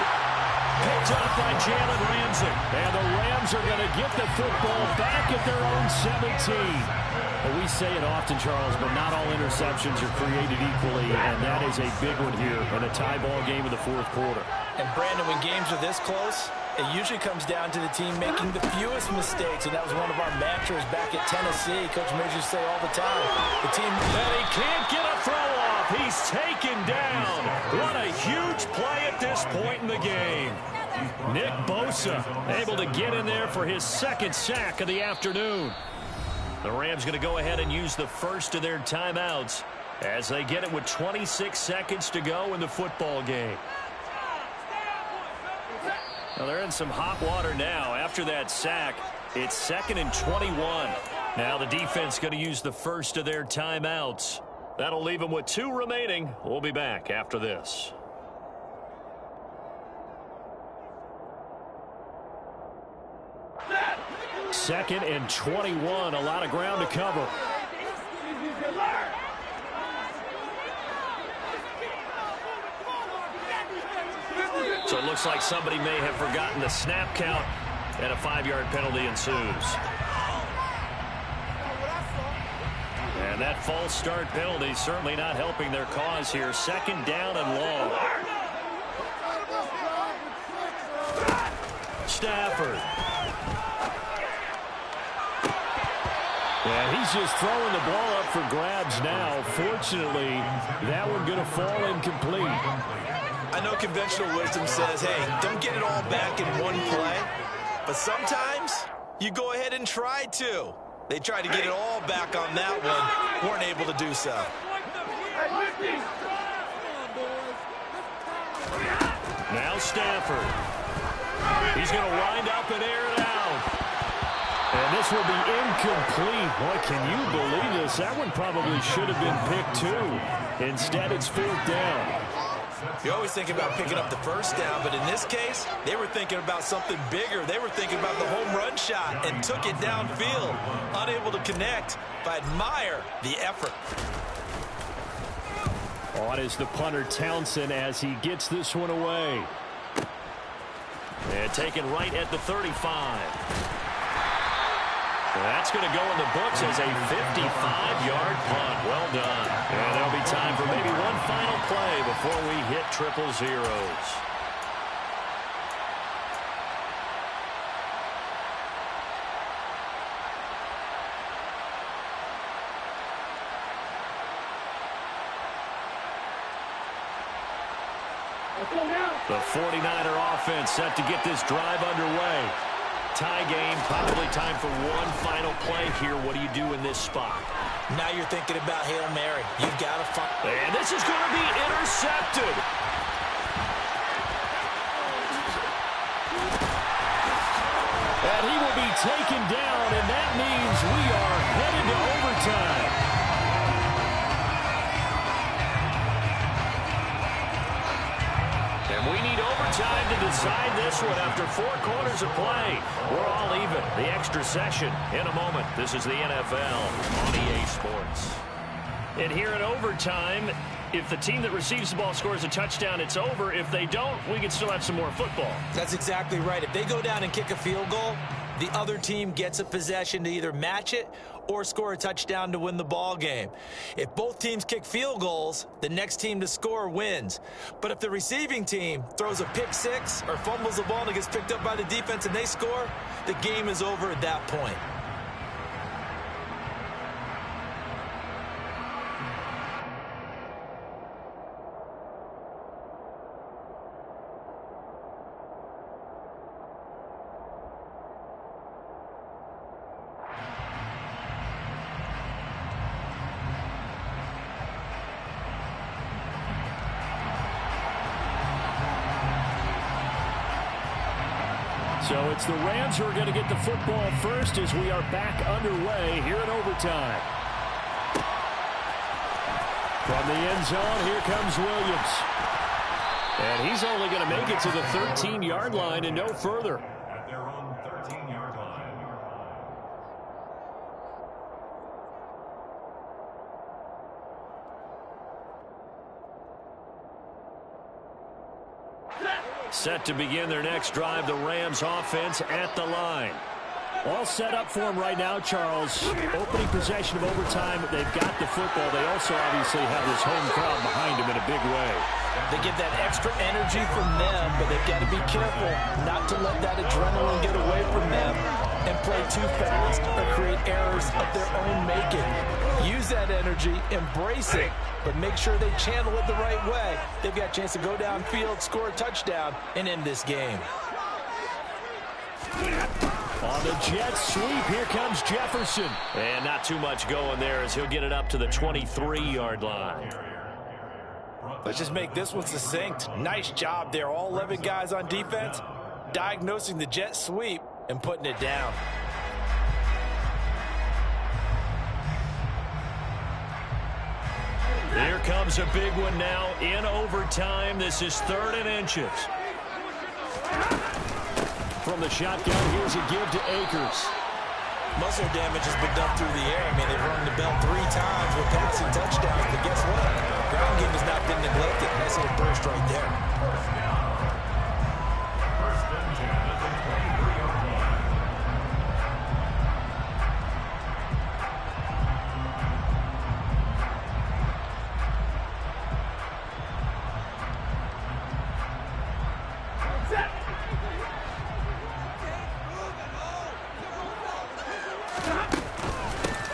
B: Picked up by Jalen Ramsey. And the Rams are going to get the football back at their own 17.
F: Well, we say it often, Charles, but not all interceptions are created equally, and that is a big one here in a tie ball game in the fourth quarter.
E: And, Brandon, when games are this close, it usually comes down to the team making the fewest mistakes, and that was one of our mantras back at Tennessee. Coach Majors say all the time, the team...
B: And he can't get a throw off. He's taken down. What a huge play at this point in the game. Nick Bosa able to get in there for his second sack of the afternoon. The Rams going to go ahead and use the first of their timeouts as they get it with 26 seconds to go in the football game. Well, they're in some hot water now. After that sack, it's 2nd and 21. Now the defense going to use the first of their timeouts. That'll leave them with 2 remaining. We'll be back after this.
F: Second and 21. A lot of ground to cover.
B: So it looks like somebody may have forgotten the snap count, and a 5-yard penalty ensues. And that false start penalty certainly not helping their cause here. 2nd down and long. Stafford.
F: And he's just throwing the ball up for grabs now. Fortunately, that one going to fall incomplete.
D: I know conventional wisdom says, hey, don't get it all back in one play. But sometimes you go ahead and try to. They tried to get it all back on that one. Weren't able to do so.
B: Now Stafford. He's going to wind up and air it out.
F: And this will be incomplete. Boy, can you believe this? That one probably should have been picked too. Instead, it's 4th down.
D: You always think about picking up the first down, but in this case, they were thinking about something bigger. They were thinking about the home run shot and took it downfield. Unable to connect, but admire the effort.
F: On is the punter Townsend as he gets this one away.
B: And taken right at the 35. That's going to go in the books as a 55-yard punt. Well done. And there'll be time for maybe one final play before we hit triple zeros. The 49er offense set to get this drive underway. Tie game, probably time for one final play here. What do you do in this spot?
D: Now you're thinking about Hail Mary. You've got to find...
B: And this is going to be intercepted.
F: And he will be taken down, and that means we are headed to overtime.
B: And we need overtime to decide this one after 4 quarters of play. We're all even. The extra session in a moment. This is the NFL on EA Sports. And here in overtime, if the team that receives the ball scores a touchdown, it's over. If they don't, we can still have some more football.
D: That's exactly right. If they go down and kick a field goal, the other team gets a possession to either match it or score a touchdown to win the ball game. If both teams kick field goals, the next team to score wins. But if the receiving team throws a pick six or fumbles the ball and it gets picked up by the defense and they score, the game is over at that point.
B: So it's the Rams who are going to get the football first as we are back underway here in overtime. From the end zone, here comes Williams. And he's only going to make it to the 13-yard line and no further.
G: At their own 13-yard line.
B: Set to begin their next drive, the Rams offense at the line. All set up for them right now, Charles. Opening possession of overtime. They've got the football. They also obviously have this home crowd behind them in a big way.
E: They get that extra energy from them, but they've got to be careful not to let that adrenaline get away from them and play too fast or create errors of their own making. Use that energy, embrace it, but make sure they channel it the right way. They've got a chance to go downfield, score a touchdown, and end this game.
B: On the jet sweep, here comes Jefferson. And not too much going there as he'll get it up to the 23-yard line.
E: Let's just make this one succinct. Nice job there. All 11 guys on defense diagnosing the jet sweep and putting it down.
B: Here comes a big one now in overtime. This is 3rd and inches. From the shotgun, here's a give to Akers.
D: Muscle damage has been done through the air. I mean, they've rung the bell 3 times with passing touchdowns, but guess what? Ground game has not been neglected. Nice little burst right there.
G: First and 10 at the 23-yard line.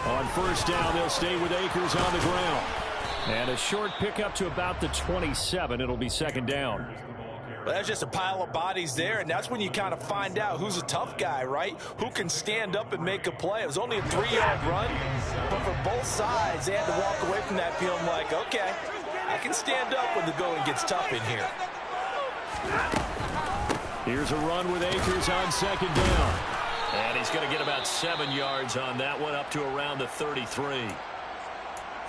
B: On first down, they'll stay with Akers on the ground. And a short pickup to about the 27. It'll be 2nd down.
E: But that's just a pile of bodies there, and that's when you kind of find out who's a tough guy, right? Who can stand up and make a play. It was only a 3-yard run, but for both sides, they had to walk away from that feeling like, okay, I can stand up when the going gets tough in here.
B: Here's a run with Akers on 2nd down. And he's going to get about 7 yards on that one, up to around the 33.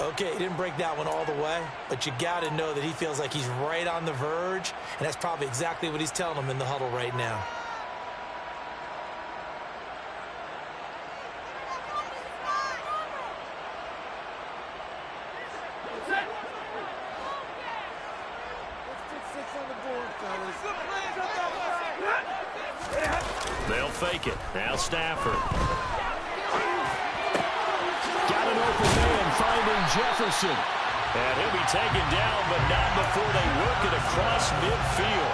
D: Okay, he didn't break that one all the way, but you got to know that he feels like he's right on the verge, and that's probably exactly what he's telling them in the huddle right now.
B: They'll fake it. Now Stafford. Got an open man finding Jefferson. And he'll be taken down, but not before they work it across midfield.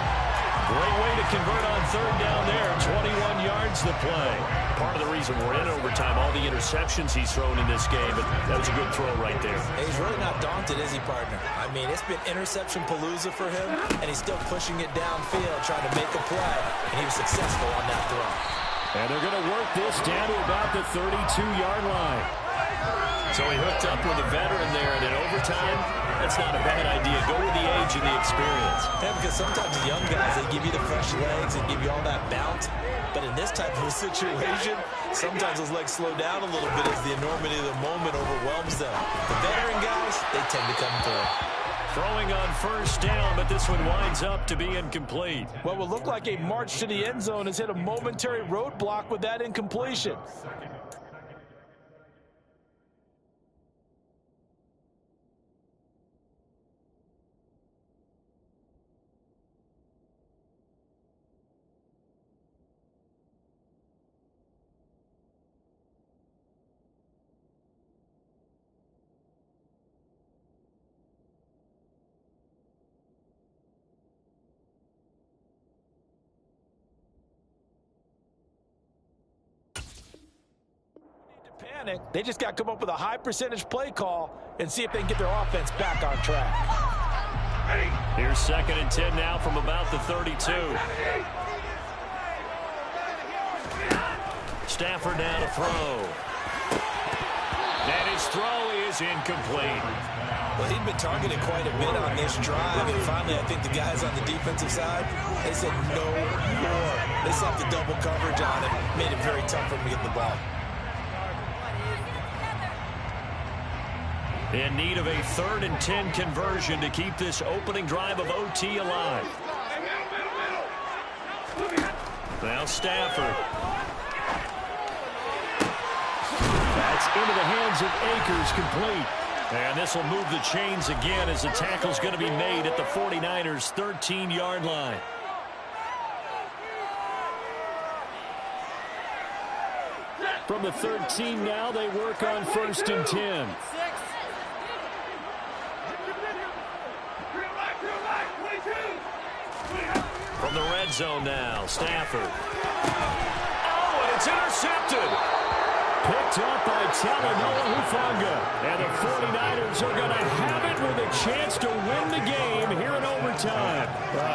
B: Great way to convert on 3rd down there. 21 yards to play. Part of the reason we're in overtime, all the interceptions he's thrown in this game, but that was a good throw right there.
D: Hey, he's really not daunted, is he, partner? I mean, it's been interception palooza for him, and he's still pushing it downfield, trying to make a play, and he was successful on that throw.
B: And they're going to work this down to about the 32-yard line. So he hooked up with a veteran there, and in overtime, that's not a bad idea. Go with the age and the experience.
D: Yeah, because sometimes the young guys, they give you the fresh legs and give you all that bounce. But in this type of a situation, sometimes those legs slow down a little bit as the enormity of the moment overwhelms them. The veteran guys, they tend to come through.
B: Throwing on first down, but this one winds up to be incomplete.
E: What will look like a march to the end zone has hit a momentary roadblock with that incompletion. Panic. They just got to come up with a high percentage play call and see if they can get their offense back on track.
B: Here's 2nd and 10 now from about the 32. Stafford now to throw. And his throw is incomplete.
D: Well, he'd been targeted quite a bit on this drive, and finally I think the guys on the defensive side, they said no more. They slapped the double coverage on him, made it very tough for him to get the ball.
B: In need of a 3rd and 10 conversion to keep this opening drive of OT alive. Now Stafford. That's into the hands of Akers, complete. And this will move the chains again as the tackle's going to be made at the 49ers' 13-yard line. From the 13 now, they work on 1st and 10. From the red zone now, Stafford. Oh, and it's intercepted. Picked up by Talanoa Hufanga. And the 49ers are going to have it with a chance to win the game here in overtime.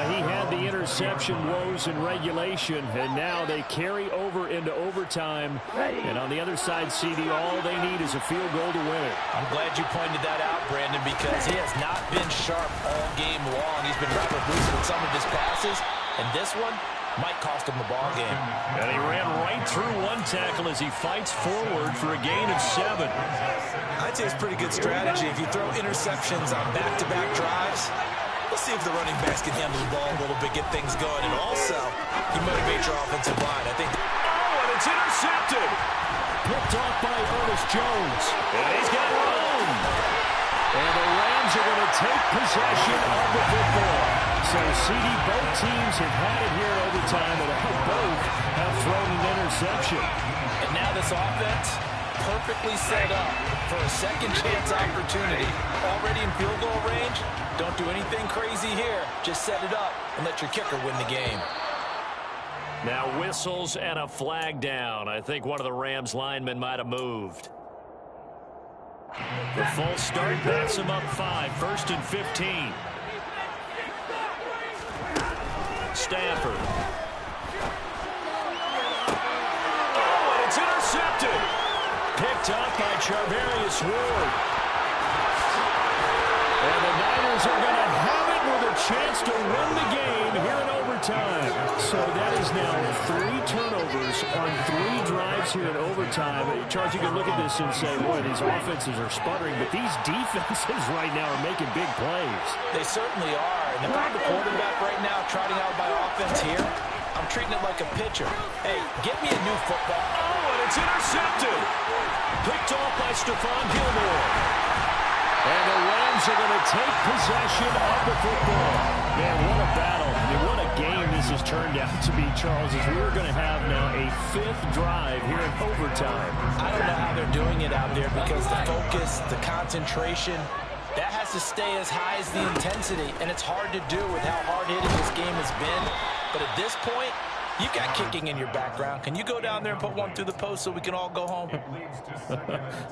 B: He had the interception woes in regulation, and now they carry over into overtime. And on the other side, CD, all they need is a field goal to win it.
D: I'm glad you pointed that out, Brandon, because he has not been sharp all game long. He's been rather loose with some of his passes, and this one might cost him the ball game.
B: And he ran right through one tackle as he fights forward for a gain of 7.
D: I'd say it's pretty good strategy. If you throw interceptions on back-to-back drives, we'll see if the running backs can handle the ball a little bit, get things going. And also, you motivate your offensive line. I think.
B: Oh, and it's intercepted. Picked off by Ernest Jones. And he's got room. And the Rams are going to take possession of the football. So, CD, both teams have had it here in overtime, and both have thrown an interception.
D: And now this offense perfectly set up for a second chance opportunity. Already in field goal range, don't do anything crazy here. Just set it up and let your kicker win the game.
B: Now whistles and a flag down. I think one of the Rams linemen might have moved. The full start backs him up 5, 1st and 15. Stafford. Oh, and it's intercepted. Picked up by Charvarius Ward. And the Niners are going to have it with a chance to win the game here in overtime. So that is now 3 turnovers on 3 drives here in overtime. Charles, you can look at this and say, boy, these offenses are sputtering, but these defenses right now are making big plays.
D: They certainly are. And if I'm the quarterback right now trotting out my offense here, I'm treating it like a pitcher. Hey, get me a new football.
B: Oh, and it's intercepted. Picked off by Stephon Gilmore. And the Rams are going to take possession of the football. Man, what a battle. I mean, what a game this has turned out to be, Charles, as we're going to have now a 5th drive here in overtime.
D: I don't know how they're doing it out there because the focus, the concentration, that has to stay as high as the intensity, and it's hard to do with how hard-hitting this game has been. But at this point, you've got kicking in your background. Can you go down there and put one through the post so we can all go home?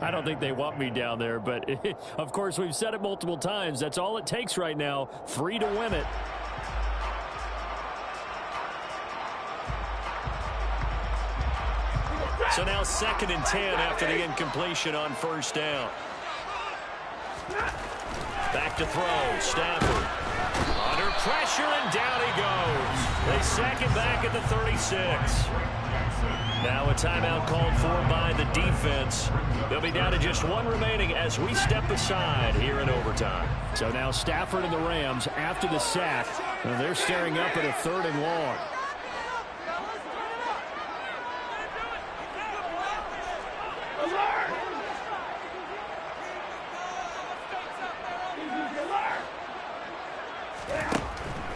B: I don't think they want me down there, but of course we've said it multiple times. That's all it takes right now. 3 to win it. So now 2nd and 10 after the incompletion on 1st down. Back to throw. Stafford. Under pressure, and down he goes. They sack him back at the 36. Now a timeout called for by the defense. They'll be down to just 1 remaining as we step aside here in overtime. So now Stafford and the Rams after the sack. And they're staring up at a 3rd and long.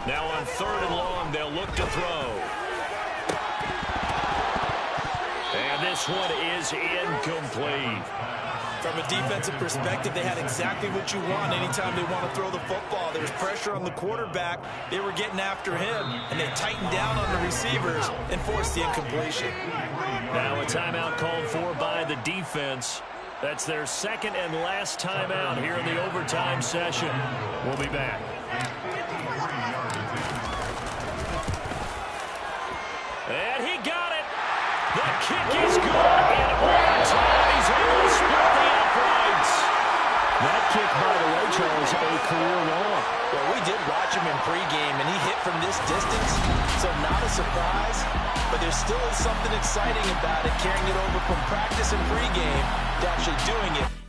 B: Now on 3rd and long, they'll look to throw. And this one is incomplete.
D: From a defensive perspective, they had exactly what you want anytime they want to throw the football. There's pressure on the quarterback. They were getting after him, and they tightened down on the receivers and forced the incompletion.
B: Now a timeout called for by the defense. That's their 2nd and last timeout here in the overtime session. We'll be back. And he got it. The kick is good. In overtime, he's able to split the effort.
F: kick, by the way, Charles, a career long.
D: Well, we did watch him in pregame, and he hit from this distance, so not a surprise. But there still is something exciting about it, carrying it over from practice and pregame to actually doing it.